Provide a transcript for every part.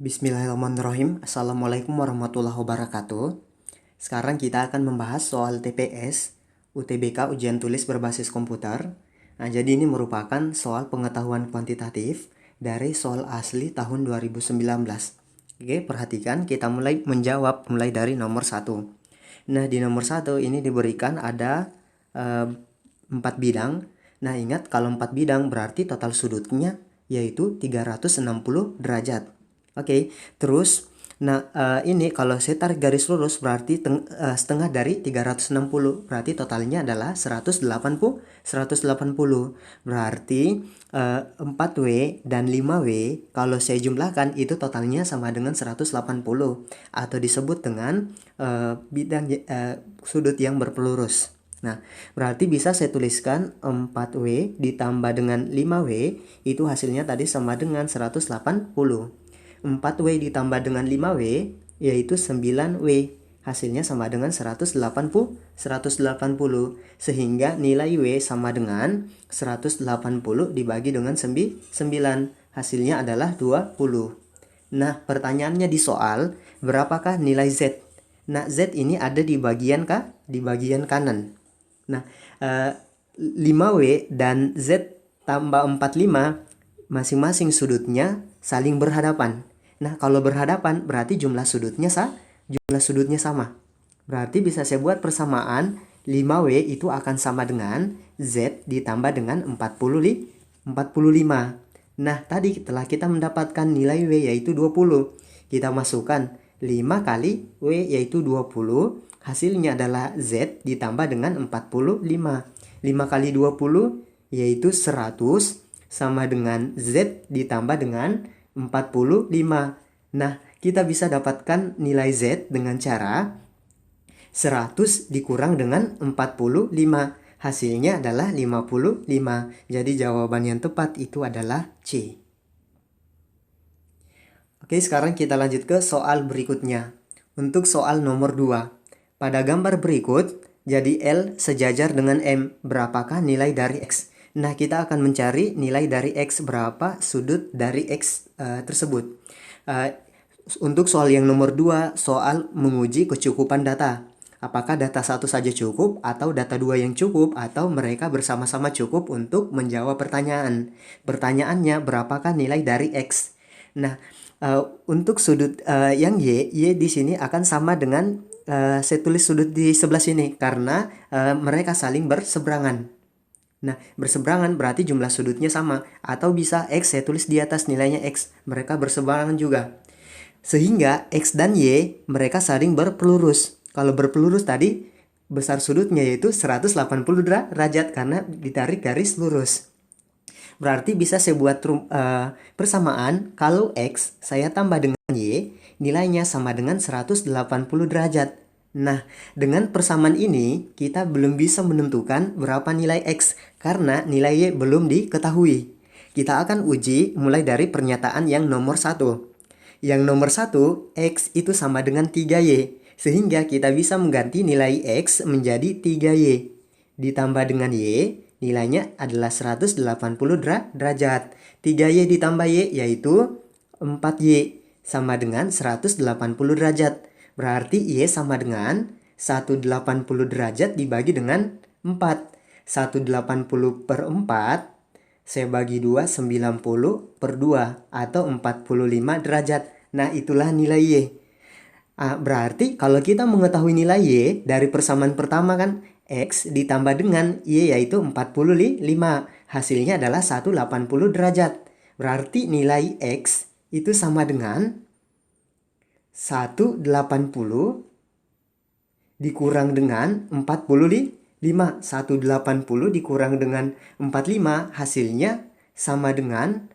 Bismillahirrahmanirrahim. Assalamualaikum warahmatullahi wabarakatuh. Sekarang kita akan membahas soal TPS, UTBK ujian tulis berbasis komputer. Nah, jadi ini merupakan soal pengetahuan kuantitatif dari soal asli tahun 2019. Oke, perhatikan kita mulai menjawab mulai dari nomor 1. Nah, di nomor 1 ini diberikan ada 4 bidang. Nah, ingat kalau 4 bidang berarti total sudutnya yaitu 360 derajat. Oke, terus ini kalau saya tarik garis lurus berarti setengah dari 360, berarti totalnya adalah 180. Berarti 4W dan 5W kalau saya jumlahkan itu totalnya sama dengan 180 atau disebut dengan sudut yang berpelurus. Nah, berarti bisa saya tuliskan 4W ditambah dengan 5W itu hasilnya tadi sama dengan 180. 4W ditambah dengan 5W yaitu 9W. Hasilnya sama dengan 180 sehingga nilai W sama dengan 180 dibagi dengan 9. Hasilnya adalah 20. Nah, pertanyaannya di soal, berapakah nilai Z? Nah, Z ini ada di bagian di bagian kanan. Nah, 5W dan Z tambah 45 masing-masing sudutnya saling berhadapan. Nah, kalau berhadapan berarti jumlah sudutnya sama. Berarti bisa saya buat persamaan 5W itu akan sama dengan Z ditambah dengan 45. Nah, tadi telah kita mendapatkan nilai W yaitu 20. Kita masukkan 5 kali W yaitu 20. Hasilnya adalah Z ditambah dengan 45. 5 kali 20 yaitu 100 sama dengan Z ditambah dengan 45. Nah, kita bisa dapatkan nilai Z dengan cara 100 dikurang dengan 45. Hasilnya adalah 55. Jadi jawaban yang tepat itu adalah C. Oke, sekarang kita lanjut ke soal berikutnya. Untuk soal nomor 2. Pada gambar berikut, jadi L sejajar dengan M. Berapakah nilai dari X? Nah, kita akan mencari nilai dari X, berapa sudut dari X tersebut. Untuk soal yang nomor 2, soal menguji kecukupan data. Apakah data satu saja cukup atau data 2 yang cukup atau mereka bersama-sama cukup untuk menjawab pertanyaan. Pertanyaannya, berapakah nilai dari X? Nah, untuk sudut yang Y di sini akan sama dengan saya tulis sudut di sebelah sini karena mereka saling berseberangan. Nah, berseberangan berarti jumlah sudutnya sama. Atau bisa X, saya tulis di atas nilainya X. Mereka berseberangan juga. Sehingga X dan Y, mereka saling berpelurus. Kalau berpelurus tadi, besar sudutnya yaitu 180 derajat karena ditarik garis lurus. Berarti bisa saya buat persamaan. Kalau X, saya tambah dengan Y, nilainya sama dengan 180 derajat. Nah, dengan persamaan ini, kita belum bisa menentukan berapa nilai X karena nilai Y belum diketahui. Kita akan uji mulai dari pernyataan yang nomor 1. Yang nomor 1, X itu sama dengan 3Y. Sehingga kita bisa mengganti nilai X menjadi 3Y. Ditambah dengan Y, nilainya adalah 180 derajat. 3Y ditambah Y yaitu 4Y sama dengan 180 derajat. Berarti Y sama dengan 180 derajat dibagi dengan 4. 180 per 4, saya bagi 2, 90 per 2 atau 45 derajat. Nah, itulah nilai Y. Berarti kalau kita mengetahui nilai Y dari persamaan pertama kan, X ditambah dengan Y yaitu 45. Hasilnya adalah 180 derajat. Berarti nilai X itu sama dengan 180 dikurang dengan 45. 180 dikurang dengan 45 hasilnya sama dengan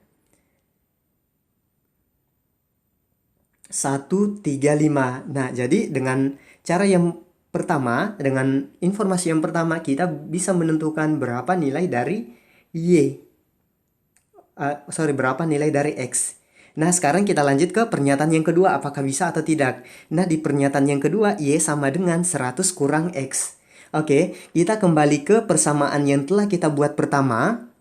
135. Nah, jadi dengan cara yang pertama, dengan informasi yang pertama, kita bisa menentukan berapa nilai dari Y. Berapa nilai dari X. Nah, sekarang kita lanjut ke pernyataan yang kedua, apakah bisa atau tidak. Nah, di pernyataan yang kedua, Y sama dengan 100 kurang X. Oke, kita kembali ke persamaan yang telah kita buat pertama.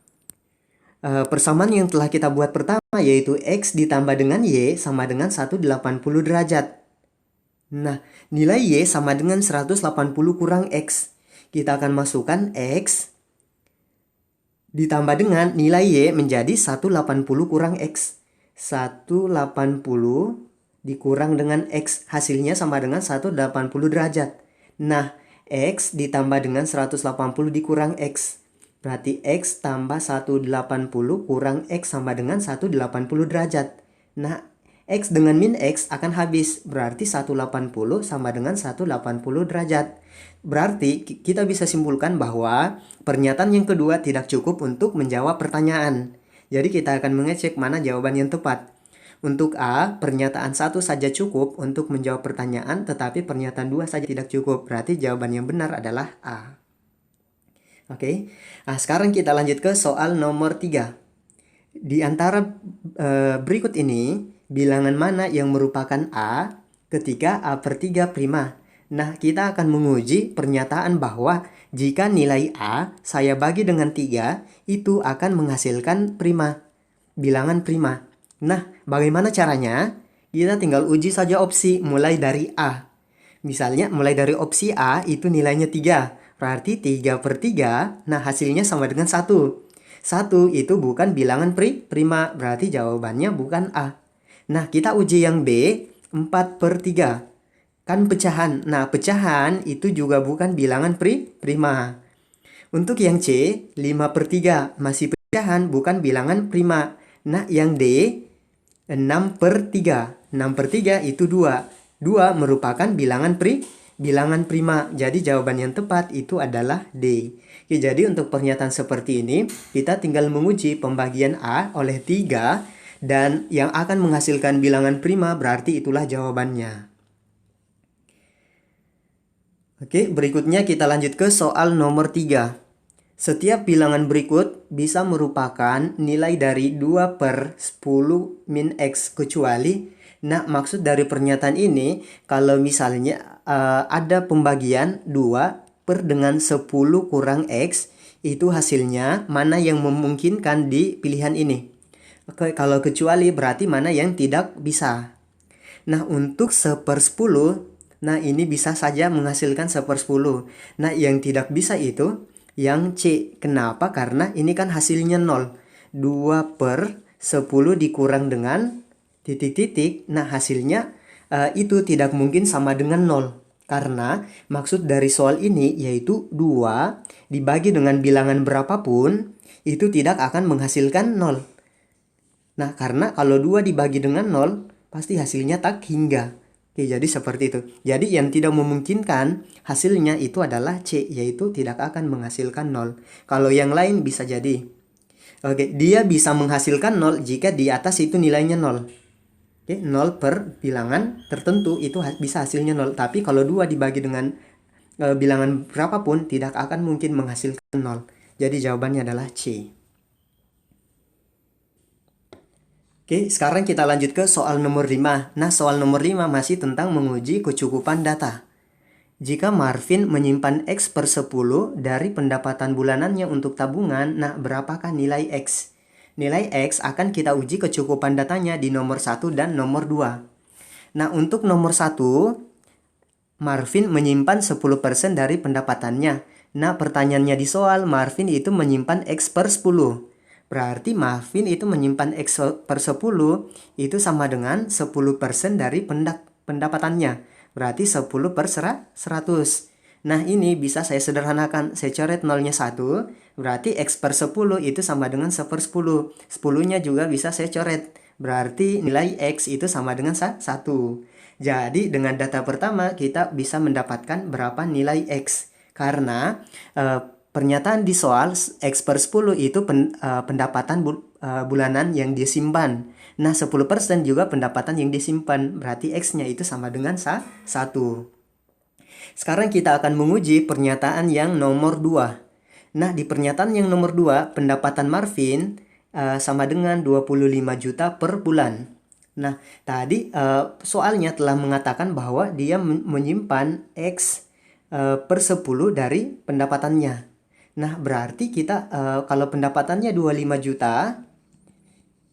persamaan yang telah kita buat pertama, yaitu X ditambah dengan Y sama dengan 180 derajat. Nah, nilai Y sama dengan 180 kurang X. Kita akan masukkan X ditambah dengan nilai Y menjadi 180 kurang X. 180 dikurang dengan X, hasilnya sama dengan 180 derajat. Nah, X ditambah dengan 180 dikurang X. Berarti X tambah 180 kurang X sama dengan 180 derajat. Nah, X dengan min X akan habis. Berarti 180 sama dengan 180 derajat. Berarti kita bisa simpulkan bahwa pernyataan yang kedua tidak cukup untuk menjawab pertanyaan. Jadi kita akan mengecek mana jawaban yang tepat. Untuk A, pernyataan 1 saja cukup untuk menjawab pertanyaan, tetapi pernyataan 2 saja tidak cukup. Berarti jawaban yang benar adalah A. Oke. Nah, sekarang kita lanjut ke soal nomor 3. Di antara berikut ini, bilangan mana yang merupakan A ketika A per 3 prima? Nah, kita akan menguji pernyataan bahwa jika nilai A saya bagi dengan 3, itu akan menghasilkan prima, bilangan prima. Nah, bagaimana caranya? Kita tinggal uji saja opsi mulai dari A. Misalnya mulai dari opsi A itu nilainya 3. Berarti 3 per 3, nah hasilnya sama dengan 1. 1 itu bukan bilangan prima, berarti jawabannya bukan A. Nah, kita uji yang B, 4 per 3. Kan pecahan. Nah, pecahan itu juga bukan bilangan prima. Untuk yang C, 5 per 3. Masih pecahan, bukan bilangan prima. Nah, yang D, 6 per 3. 6 per 3 itu 2. 2 merupakan bilangan prima. Jadi jawaban yang tepat itu adalah D. Oke, jadi untuk pernyataan seperti ini, kita tinggal menguji pembagian A oleh 3 dan yang akan menghasilkan bilangan prima berarti itulah jawabannya. Oke, berikutnya kita lanjut ke soal nomor 3. Setiap bilangan berikut bisa merupakan nilai dari 2 per 10 min X kecuali, nah maksud dari pernyataan ini kalau misalnya ada pembagian 2 per dengan 10 kurang X, itu hasilnya mana yang memungkinkan di pilihan ini. Oke, kalau kecuali berarti mana yang tidak bisa. Nah, untuk 1/10, nah ini bisa saja menghasilkan 1/10. Nah, yang tidak bisa itu yang C. Kenapa? Karena ini kan hasilnya 0. 2 per 10 dikurang dengan titik-titik. Nah, hasilnya itu tidak mungkin sama dengan 0. Karena maksud dari soal ini yaitu 2 dibagi dengan bilangan berapapun itu tidak akan menghasilkan 0. Nah, karena kalau 2 dibagi dengan 0 pasti hasilnya tak hingga. Oke, jadi seperti itu. Jadi yang tidak memungkinkan hasilnya itu adalah C, yaitu tidak akan menghasilkan 0. Kalau yang lain bisa jadi. Oke, dia bisa menghasilkan 0 jika di atas itu nilainya 0. Oke, 0 per bilangan tertentu itu bisa hasilnya 0. Tapi kalau 2 dibagi dengan bilangan berapapun tidak akan mungkin menghasilkan 0. Jadi jawabannya adalah C. Oke, sekarang kita lanjut ke soal nomor 5. Nah, soal nomor 5 masih tentang menguji kecukupan data. Jika Marvin menyimpan X per 10 dari pendapatan bulanannya untuk tabungan, nah berapakah nilai X? Nilai X akan kita uji kecukupan datanya di nomor 1 dan nomor 2. Nah, untuk nomor 1, Marvin menyimpan 10% dari pendapatannya. Nah, pertanyaannya di soal, Marvin itu menyimpan X per 10. Berarti Marvin itu menyimpan X per 10 itu sama dengan 10% dari pendapatannya. Berarti 10 per 100. Nah, ini bisa saya sederhanakan. Saya coret nolnya 1. Berarti X per 10 itu sama dengan 1/10. 10-nya juga bisa saya coret. Berarti nilai X itu sama dengan 1. Jadi dengan data pertama kita bisa mendapatkan berapa nilai X. Karena pernyataan di soal X per 10 itu pendapatan bulanan yang disimpan. Nah, 10% juga pendapatan yang disimpan. Berarti X-nya itu sama dengan 1. Sekarang kita akan menguji pernyataan yang nomor 2. Nah, di pernyataan yang nomor 2, pendapatan Marvin sama dengan 25 juta per bulan. Nah, tadi soalnya telah mengatakan bahwa dia menyimpan X per 10 dari pendapatannya. Nah, berarti kita kalau pendapatannya 25 juta,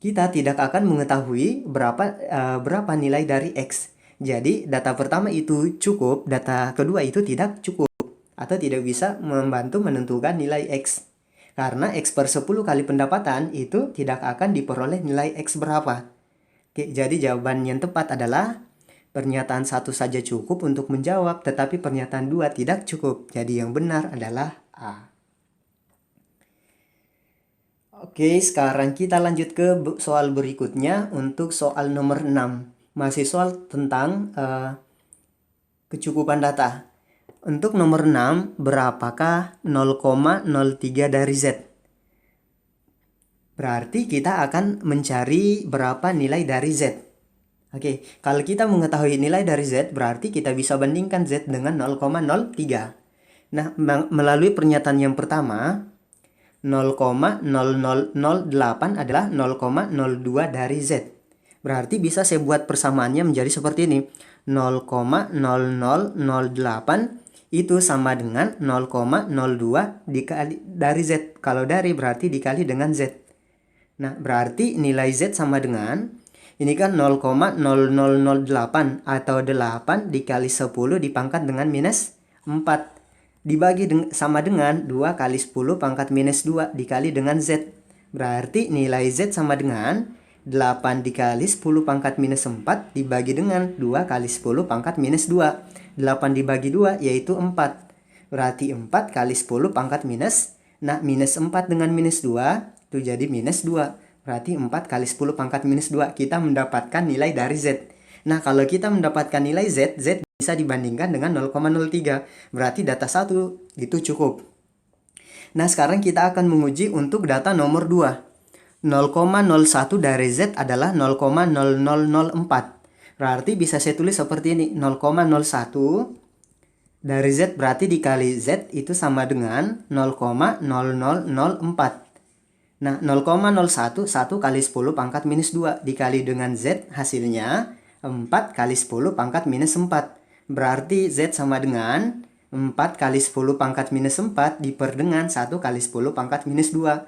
kita tidak akan mengetahui berapa nilai dari X. Jadi, data pertama itu cukup, data kedua itu tidak cukup atau tidak bisa membantu menentukan nilai X. Karena X per 10 kali pendapatan itu tidak akan diperoleh nilai X berapa. Oke, jadi jawaban yang tepat adalah pernyataan 1 saja cukup untuk menjawab, tetapi pernyataan 2 tidak cukup. Jadi yang benar adalah A. Oke, sekarang kita lanjut ke soal berikutnya untuk soal nomor 6. Masih soal tentang kecukupan data. Untuk nomor 6, berapakah 0,03 dari Z? Berarti kita akan mencari berapa nilai dari Z. Oke, kalau kita mengetahui nilai dari Z, berarti kita bisa bandingkan Z dengan 0,03. Nah, melalui pernyataan yang pertama, 0,0008 adalah 0,02 dari Z. Berarti bisa saya buat persamaannya menjadi seperti ini. 0,0008 itu sama dengan 0,02 dikali dari Z. Kalau dari berarti dikali dengan Z. Nah, berarti nilai Z sama dengan, ini kan 0,0008 atau 8 dikali 10 dipangkat dengan minus 4. Dibagi sama dengan 2 kali 10 pangkat minus 2 dikali dengan Z. Berarti nilai Z sama dengan 8 dikali 10 pangkat minus 4 dibagi dengan 2 kali 10 pangkat minus 2. 8 dibagi 2 yaitu 4. Berarti 4 kali 10 pangkat minus. Nah, minus 4 dengan minus 2 itu jadi minus 2. Berarti 4 kali 10 pangkat minus 2. Kita mendapatkan nilai dari Z. Nah, kalau kita mendapatkan nilai Z, Z bisa dibandingkan dengan 0,03. Berarti data 1 itu cukup. Nah, sekarang kita akan menguji untuk data nomor 2. 0,01 dari Z adalah 0,0004. Berarti bisa saya tulis seperti ini. 0,01 dari Z berarti dikali Z itu sama dengan 0,0004. Nah, 0,01 1 kali 10 pangkat minus 2 dikali dengan Z hasilnya 4 kali 10 pangkat minus 4. Berarti Z sama dengan 4 kali 10 pangkat minus 4 diper dengan 1 kali 10 pangkat minus 2.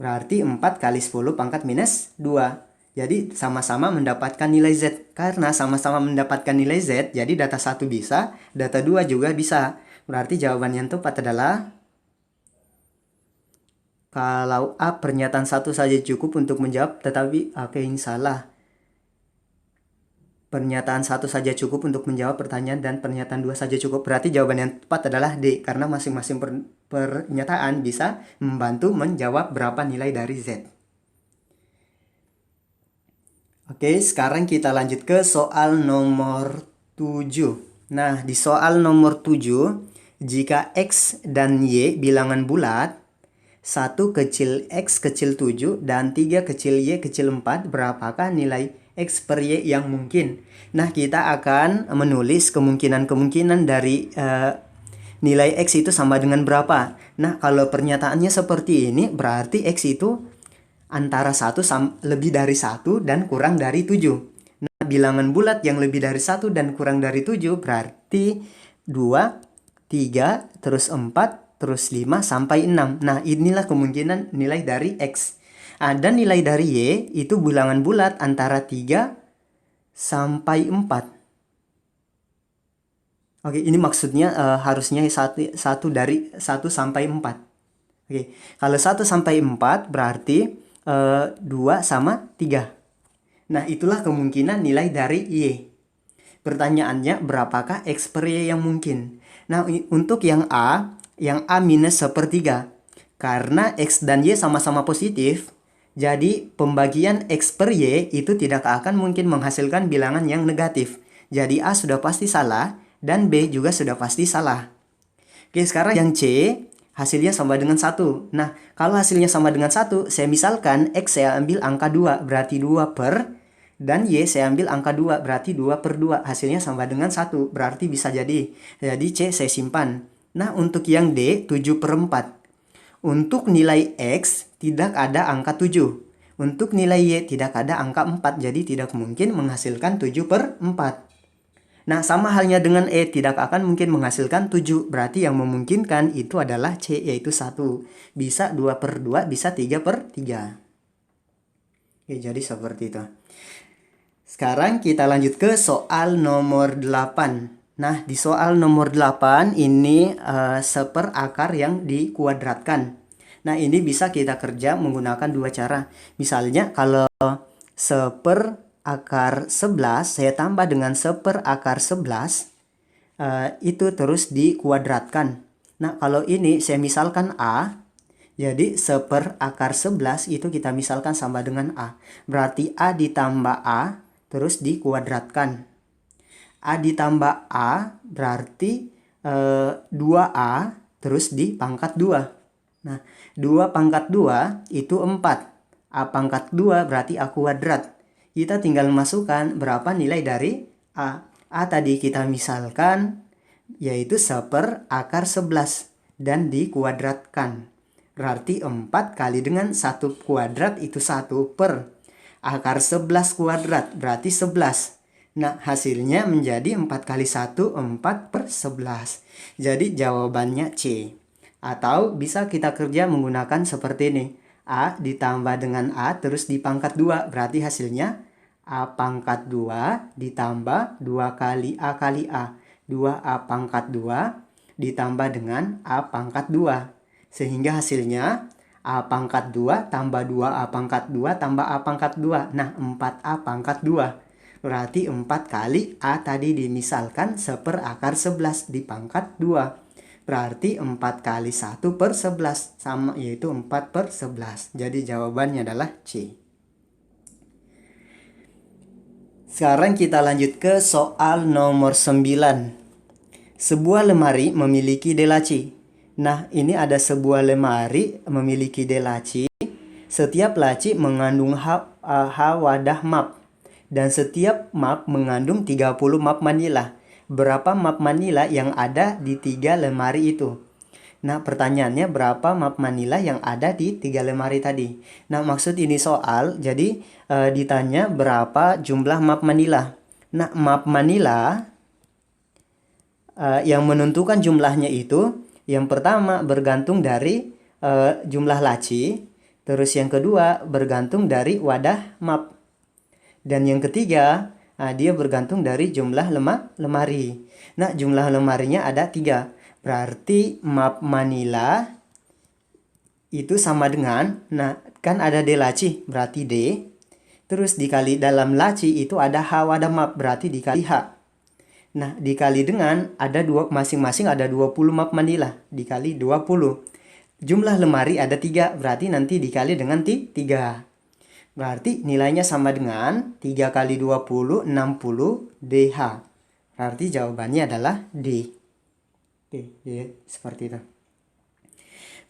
Berarti 4 kali 10 pangkat minus 2. Jadi sama-sama mendapatkan nilai Z. Karena sama-sama mendapatkan nilai Z, jadi data 1 bisa, data 2 juga bisa. Berarti jawaban yang tepat adalah, kalau A pernyataan 1 saja cukup untuk menjawab, tetapi oke, ini salah. Pernyataan 1 saja cukup untuk menjawab pertanyaan dan pernyataan 2 saja cukup. Berarti jawaban yang tepat adalah D, karena masing-masing pernyataan bisa membantu menjawab berapa nilai dari Z. Oke, sekarang kita lanjut ke soal nomor 7. Nah, di soal nomor 7, jika X dan Y bilangan bulat, 1 kecil X kecil 7 dan 3 kecil Y kecil 4, berapakah nilai X per Y yang mungkin? Nah, kita akan menulis kemungkinan-kemungkinan dari nilai X itu sama dengan berapa. Nah, kalau pernyataannya seperti ini, berarti X itu antara 1 lebih dari 1 dan kurang dari 7. Nah, bilangan bulat yang lebih dari 1 dan kurang dari 7 berarti 2, 3, terus 4, terus 5 sampai 6. Nah, inilah kemungkinan nilai dari X. Dan nilai dari Y itu bilangan bulat antara 3 sampai 4. Oke, ini maksudnya harusnya 1 dari 1 sampai 4. Oke, kalau 1 sampai 4 berarti 2 sama 3. Nah, itulah kemungkinan nilai dari Y. Pertanyaannya, berapakah X per Y yang mungkin? Nah, untuk yang A minus sepertiga. Karena X dan Y sama-sama positif, jadi pembagian X per Y itu tidak akan mungkin menghasilkan bilangan yang negatif. Jadi A sudah pasti salah dan B juga sudah pasti salah. Oke, sekarang yang C hasilnya sama dengan 1. Nah, kalau hasilnya sama dengan 1, saya misalkan X saya ambil angka 2, berarti 2 per, dan Y saya ambil angka 2, berarti 2 per 2, hasilnya sama dengan 1, berarti bisa jadi. Jadi C saya simpan. Nah, untuk yang D, 7 per 4. Untuk nilai X, tidak ada angka 7. Untuk nilai Y, tidak ada angka 4, jadi tidak mungkin menghasilkan 7 per 4. Nah, sama halnya dengan E, tidak akan mungkin menghasilkan 7. Berarti yang memungkinkan itu adalah C, yaitu 1. Bisa 2/2, bisa 3/3. Oke, jadi seperti itu. Sekarang kita lanjut ke soal nomor 8. Nah, di soal nomor 8 ini seperakar yang dikuadratkan. Nah, ini bisa kita kerja menggunakan dua cara. Misalnya kalau seperakar 11 saya tambah dengan seperakar 11, itu terus dikuadratkan. Nah, kalau ini saya misalkan A, jadi seperakar 11 itu kita misalkan sama dengan A. Berarti A ditambah A terus dikuadratkan. A ditambah A berarti 2A terus dipangkat 2. Nah, 2 pangkat 2 itu 4. A pangkat 2 berarti A kuadrat. Kita tinggal masukkan berapa nilai dari A. A tadi kita misalkan yaitu seperakar 11 dan dikuadratkan. Berarti 4 kali dengan 1 kuadrat itu 1 per akar 11 kuadrat berarti 11. Nah, hasilnya menjadi 4 kali 1, 4/11. Jadi jawabannya C. Atau bisa kita kerja menggunakan seperti ini. A ditambah dengan A terus dipangkat 2. Berarti hasilnya A pangkat 2 ditambah 2 kali A kali A. 2A pangkat 2 ditambah dengan A pangkat 2. Sehingga hasilnya A pangkat 2 tambah 2A pangkat 2 tambah A pangkat 2. Nah, 4A pangkat 2. Berarti 4 kali A tadi dimisalkan seperakar 11 dipangkat 2. Berarti 4 kali 1/11 sama yaitu 4/11. Jadi jawabannya adalah C. Sekarang kita lanjut ke soal nomor 9. Sebuah lemari memiliki D laci. Nah, ini ada sebuah lemari memiliki D laci. Setiap laci mengandung H wadah map. Dan setiap map mengandung 30 map manila. Berapa map manila yang ada di 3 lemari itu? Nah, pertanyaannya berapa map manila yang ada di 3 lemari tadi? Nah, maksud ini soal, jadi ditanya berapa jumlah map manila. Nah, map manila yang menentukan jumlahnya itu, yang pertama bergantung dari jumlah laci, terus yang kedua bergantung dari wadah map, dan yang ketiga dia bergantung dari jumlah lemari. Nah, jumlah lemarinya ada 3. Berarti map manila itu sama dengan, nah kan ada D laci, berarti D. Terus dikali dalam laci itu ada H wadah map, berarti dikali H. Nah, dikali dengan ada masing-masing ada 20 map manila, dikali 20. Jumlah lemari ada 3, berarti nanti dikali dengan 3. Berarti nilainya sama dengan 3 kali 20, 60 DH. Berarti jawabannya adalah D. Oke, ya, seperti itu.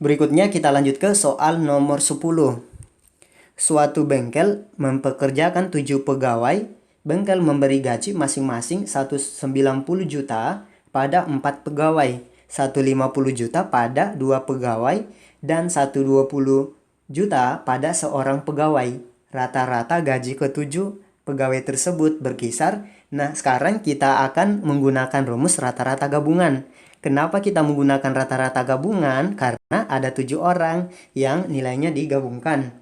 Berikutnya kita lanjut ke soal nomor 10. Suatu bengkel mempekerjakan 7 pegawai. Bengkel memberi gaji masing-masing 190 juta pada 4 pegawai, 150 juta pada 2 pegawai, dan 120 juta pada seorang pegawai. Rata-rata gaji ke-7 pegawai tersebut berkisar. Nah, sekarang kita akan menggunakan rumus rata-rata gabungan. Kenapa kita menggunakan rata-rata gabungan? Karena ada 7 orang yang nilainya digabungkan.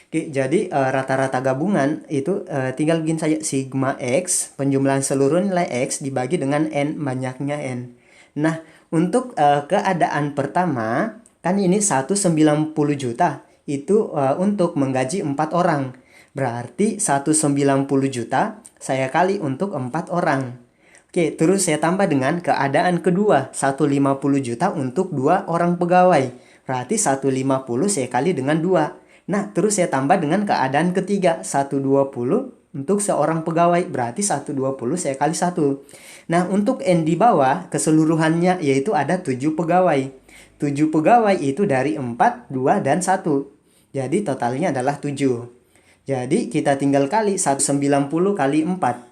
Oke, jadi rata-rata gabungan itu tinggal bikin saja sigma X, penjumlahan seluruh nilai X dibagi dengan N, banyaknya N. Nah, untuk keadaan pertama, kan ini 190 juta. Itu untuk menggaji 4 orang. Berarti 190 juta saya kali untuk 4 orang. Oke, terus saya tambah dengan keadaan kedua, 150 juta untuk 2 orang pegawai. Berarti 150 saya kali dengan 2. Nah, terus saya tambah dengan keadaan ketiga, 120 untuk seorang pegawai. Berarti 120 saya kali 1. Nah, untuk N di bawah keseluruhannya yaitu ada 7 pegawai. 7 pegawai itu dari 4, 2, dan 1. Jadi totalnya adalah 7. Jadi kita tinggal kali 190 kali 4.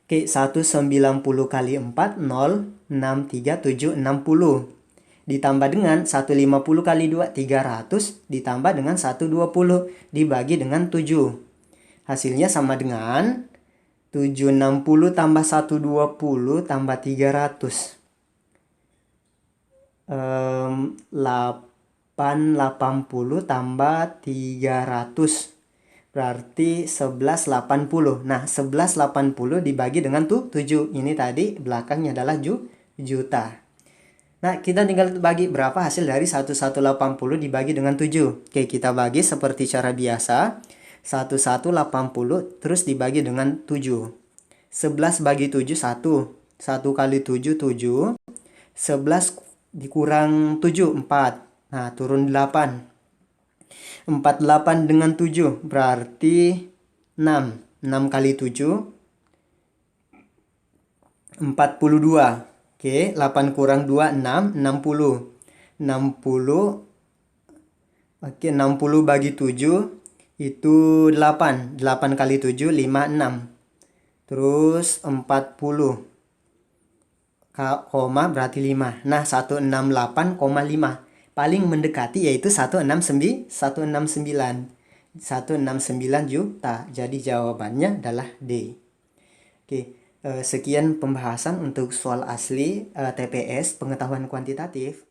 Oke, 190 kali 4, 0, 6, 3, 7, 60. Ditambah dengan 150 kali 2, 300. Ditambah dengan 120. Dibagi dengan 7. Hasilnya sama dengan 760 tambah 120 tambah 300. 880 tambah 300. Berarti 1180. Nah, 1180 dibagi dengan 7. Ini tadi belakangnya adalah juta. Nah, kita tinggal bagi berapa hasil dari 1180 dibagi dengan 7. Oke, kita bagi seperti cara biasa. 1180 terus dibagi dengan 7. 11 bagi 7, 1. 1 kali 7, 7. 11 dikurang 7, 4. Nah, turun 8. 48 dengan 7 berarti 6. 6 kali 7, 42. Oke, 8 kurang 2, 6. 60. 60. Oke, 60 bagi 7 itu 8. 8 kali 7, 5, 6. Terus 40. Koma berarti 5. Nah, 168,5. Paling mendekati yaitu 169. 169 juta. Jadi jawabannya adalah D. Oke, sekian pembahasan untuk soal asli TPS, pengetahuan kuantitatif.